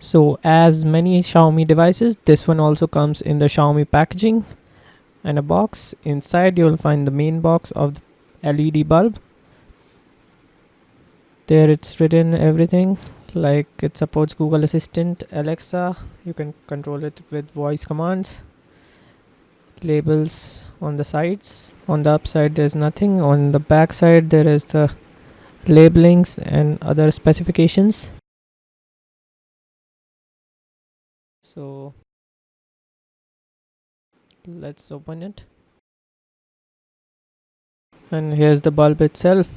So as many Xiaomi devices, this one also comes in the Xiaomi packaging and a box. Inside you'll find the main box of the LED bulb. There it's written everything, like it supports Google Assistant, Alexa. You can control it with voice commands. Labels on the sides. On the upside there's nothing. On the back side there is the labelings and other specifications. So let's open it. And here's the bulb itself.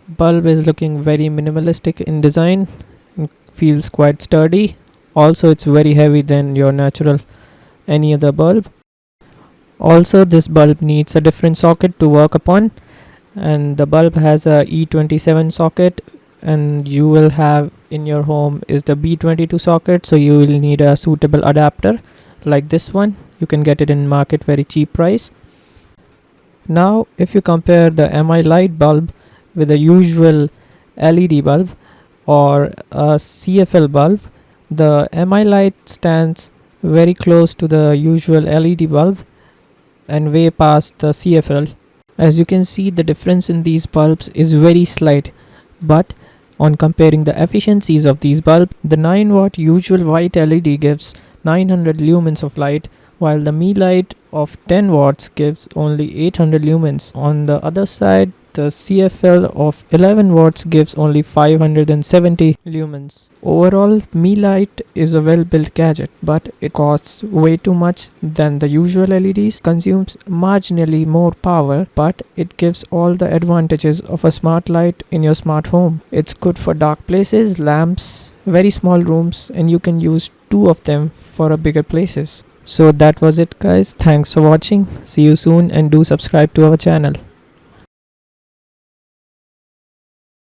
Bulb is looking very minimalistic in design and feels quite sturdy. Also it's very heavy than your natural any other bulb. Also this bulb needs a different socket to work upon, and the bulb has a E27 socket, and you will have in your home is the B22 socket, so you will need a suitable adapter like this one. You can get it in market very cheap price. Now if you compare the MI light bulb with a usual LED bulb or a CFL bulb, the MI light stands very close to the usual LED bulb and way past the CFL. As you can see, the difference in these bulbs is very slight, but on comparing the efficiencies of these bulbs, the 9-watt usual white LED gives 900 lumens of light, while the Mi light of 10 watts gives only 800 lumens. On the other side, the CFL of 11 watts gives only 570 lumens. Overall, Mi light is a well-built gadget, but it costs way too much than the usual LEDs, consumes marginally more power, but it gives all the advantages of a smart light in your smart home. It's good for dark places, lamps, very small rooms, and you can use 2 of them for a bigger places. So that was it guys. Thanks for watching. See you soon and do subscribe to our channel.